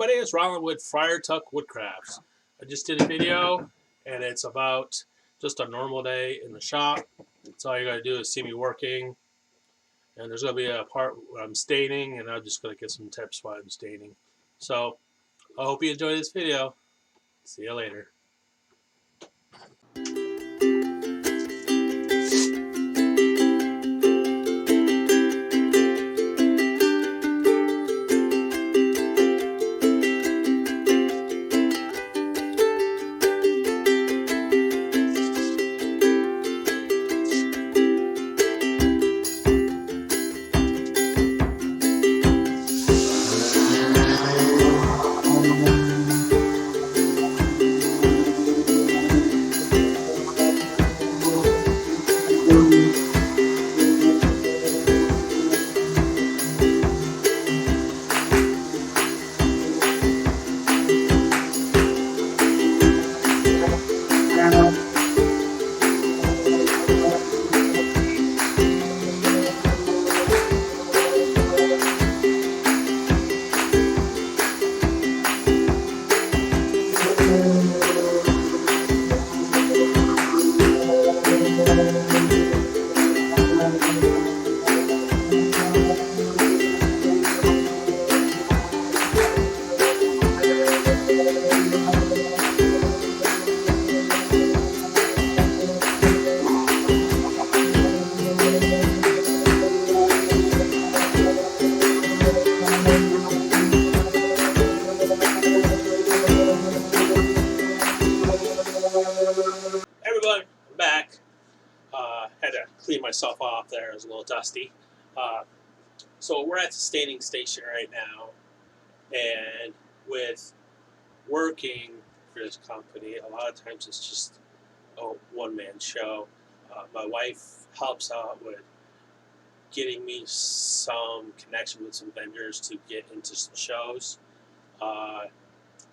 everybody, it's Ronald with Friar Tuck Woodcrafts. I just did a video and it's about just a normal day in the shop. That's all you gotta do is see me working. And there's gonna be a part where I'm staining and I'm just gonna get some tips while I'm staining. So I hope you enjoy this video. See you later. Everyone, I'm back. Had to clean myself off there. It was a little dusty. So we're at the staining station right now, and with working for this company, a lot of times it's just a one-man show. My wife helps out with getting me some connection with some vendors to get into some shows.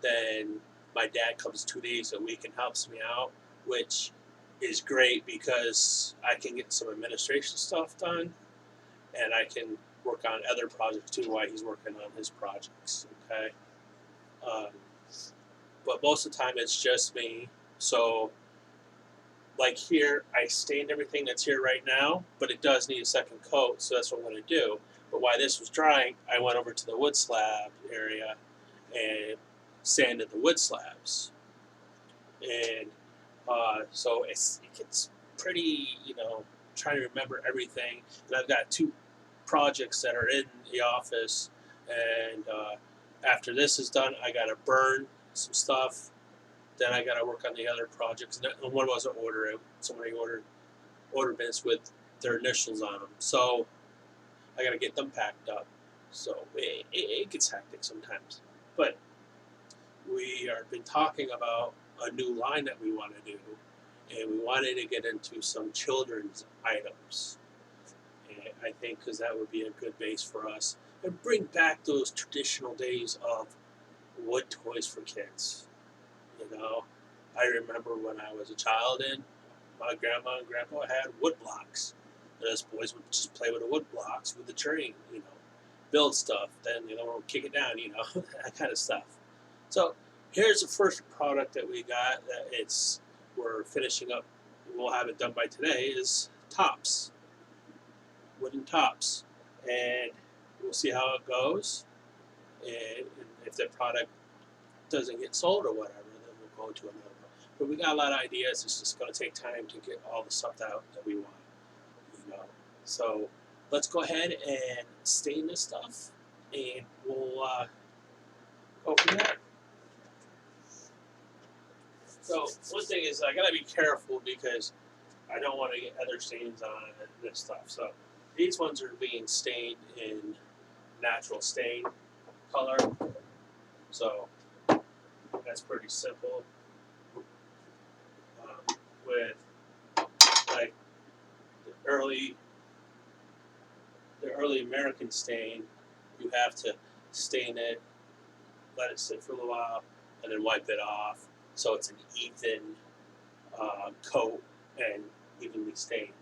Then my dad comes 2 days a week and helps me out, which is great because I can get some administration stuff done and I can work on other projects too while he's working on his projects, okay? But most of the time it's just me. So like here, I stained everything that's here right now, but it does need a second coat, so that's what I'm going to do. But while this was drying, I went over to the wood slab area and sanded the wood slabs. And so it gets pretty, trying to remember everything. And I've got 2 projects that are in the office, and after this is done, I got to burn some stuff. Then I got to work on the other projects. And one was an order. Somebody order bins with their initials on them. So I got to get them packed up. So it gets hectic sometimes. But we have been talking about a new line that we want to do. And we wanted to get into some children's items. And I think because that would be a good base for us. And bring back those traditional days of wood toys for kids. I remember when I was a child and my grandma and grandpa had wood blocks. And us boys would just play with the wood blocks with the train, build stuff. Then, we'll kick it down, that kind of stuff. So here's the first product that we got that we're finishing up. We'll have it done by today is tops, wooden tops. And we'll see how it goes. And if the product doesn't get sold or whatever, then we'll go to another one. But we got a lot of ideas. It's just going to take time to get all the stuff out that we want. So let's go ahead and stain this stuff, and we'll go from there. So one thing is I got to be careful because I don't want to get other stains on this stuff. So these ones are being stained in natural stain color. So that's pretty simple. With like the early American stain, you have to stain it, let it sit for a little while, and then wipe it off so it's an even coat and evenly stained.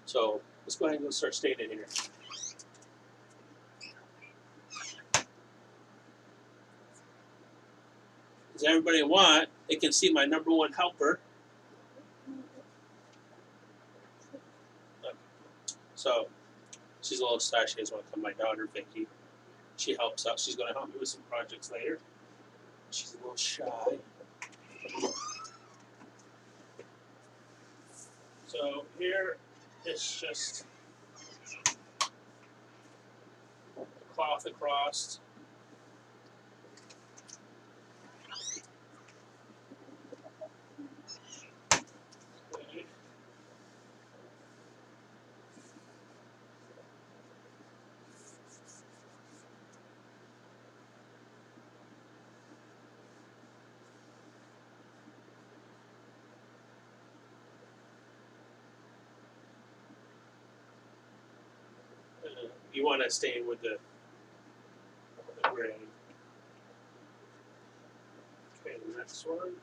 So let's go ahead and start staining here. Does everybody want? They can see my number one helper. So she's a little shy. She doesn't want to come. My daughter Vicky. She helps out. She's going to help me with some projects later. She's a little shy. So here it's just cloth across. Okay. You want to stay with the grain. Okay, the next one.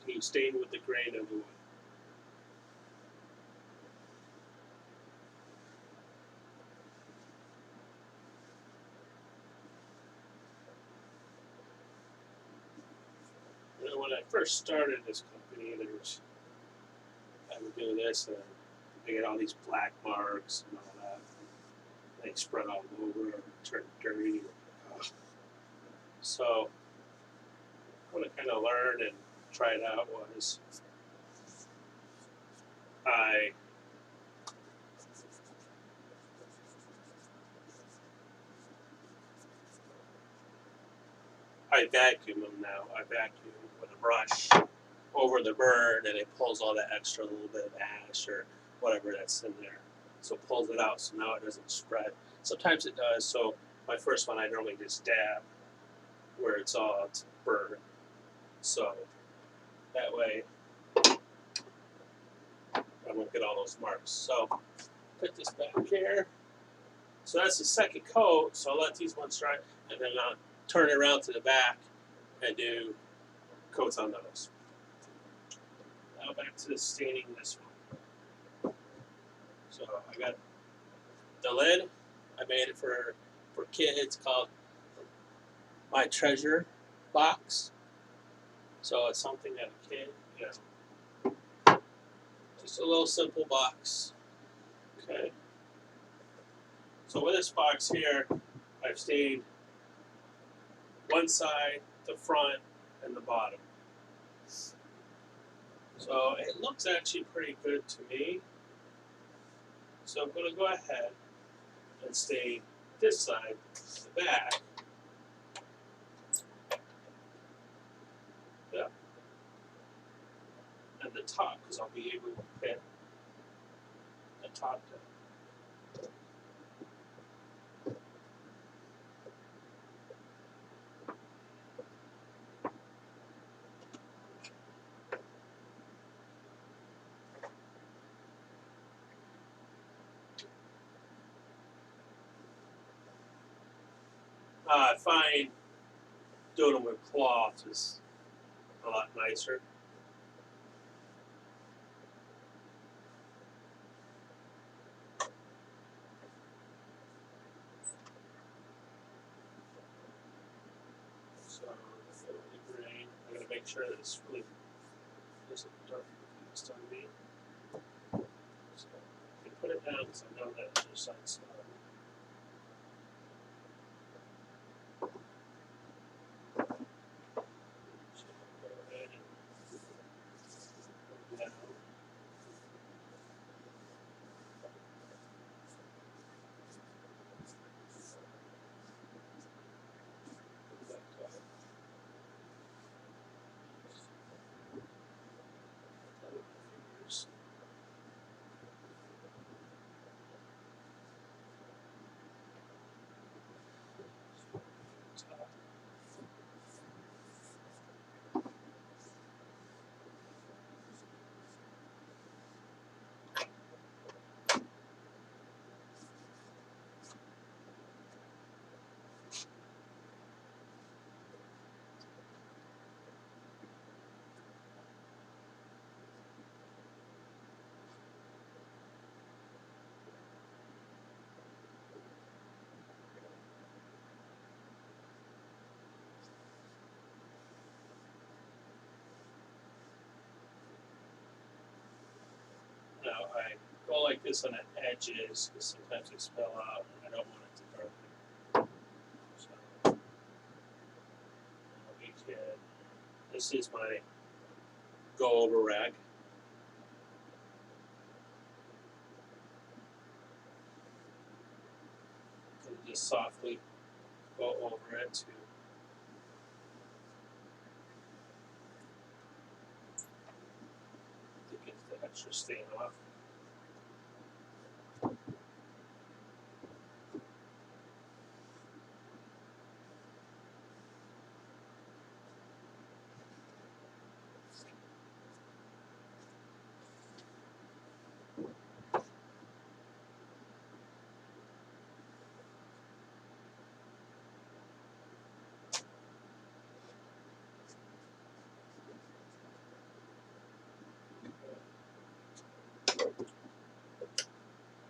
You staying with the grain of the wood. You know, when I first started this company, I would do this, and I get all these black marks and all that. They spread all over, and turn dirty. So what I kind of learned and tried out was I vacuum them now. I vacuum with a brush over the burn, and it pulls all that extra little bit of ash or whatever that's in there. So it pulls it out, so now it doesn't spread. Sometimes it does. So my first one, I normally just dab where it's burned. So that way I won't get all those marks. So put this back here. So that's the second coat. So I'll let these ones dry, and then I'll turn it around to the back and do coats on those. Now back to staining this one. So I got the lid. I made it for kids, called My Treasure Box. So it's something that a kid, just a little simple box. Okay. So with this box here, I've stained one side, the front, and the bottom. So it looks actually pretty good to me. So I'm going to go ahead and stain this side, the back. Yeah. And the top, because I'll be able to fit the top down. I find doing them with cloth is a lot nicer. So the grain, I'm going to make sure that it's really doesn't dark next on me. So you put it down because I know that it's side's done. So go ahead and go down. Now I go like this on the edges because sometimes they spill out and I don't want it to burn. So we can. This is my go over rag. And just softly go over it to get the extra stain off.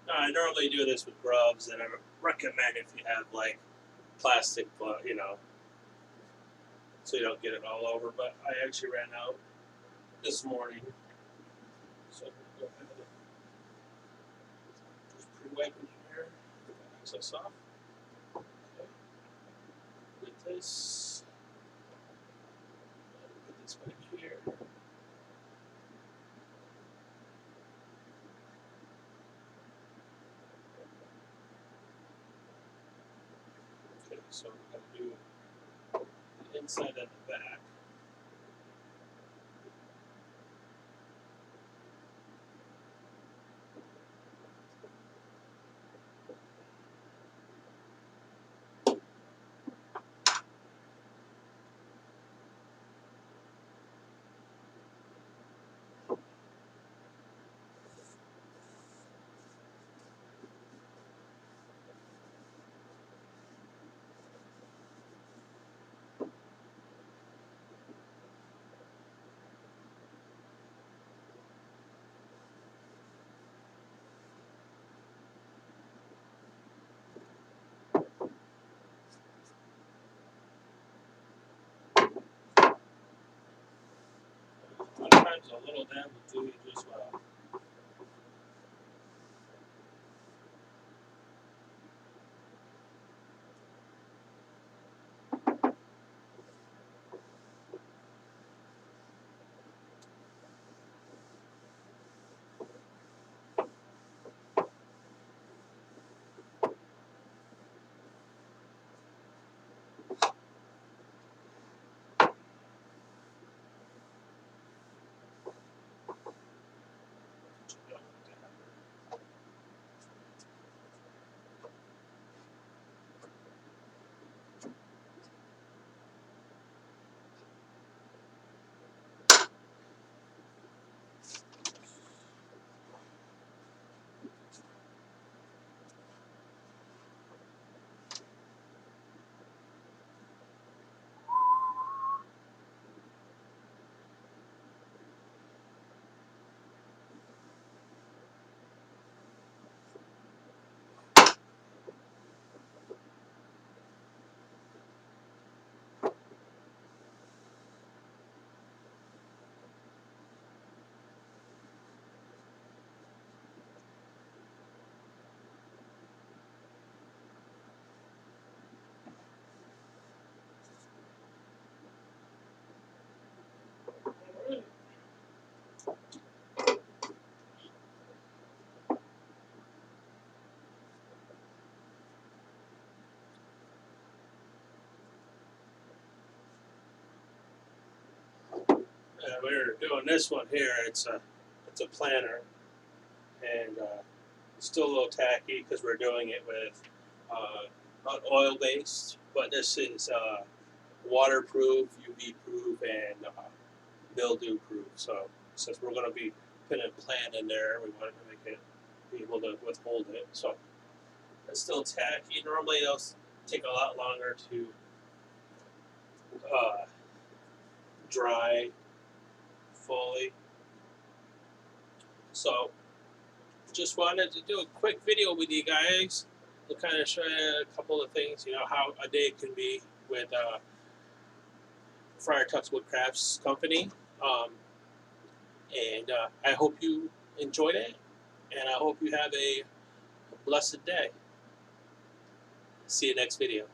Now, I normally do this with gloves, and I recommend if you have like plastic glove, so you don't get it all over. But I actually ran out this morning, so I'm gonna go ahead and just pre-wipe in here, get that excess off. Okay. With this, put this back here. Okay, so we're gonna do the inside and the back. Sometimes a little dab will do you just well. we're doing this one here. It's a planner, and it's still a little tacky because we're doing it with not oil based, but this is waterproof, UV proof, and mildew proof. So since we're going to be putting a plant in there, we wanted to make it be able to withhold it. So it's still tacky. Normally those take a lot longer to dry fully. So just wanted to do a quick video with you guys to kind of show you a couple of things, how a day can be with Friar Tuck Woodcrafts Company. And I hope you enjoyed it, and I hope you have a blessed day. See you next video.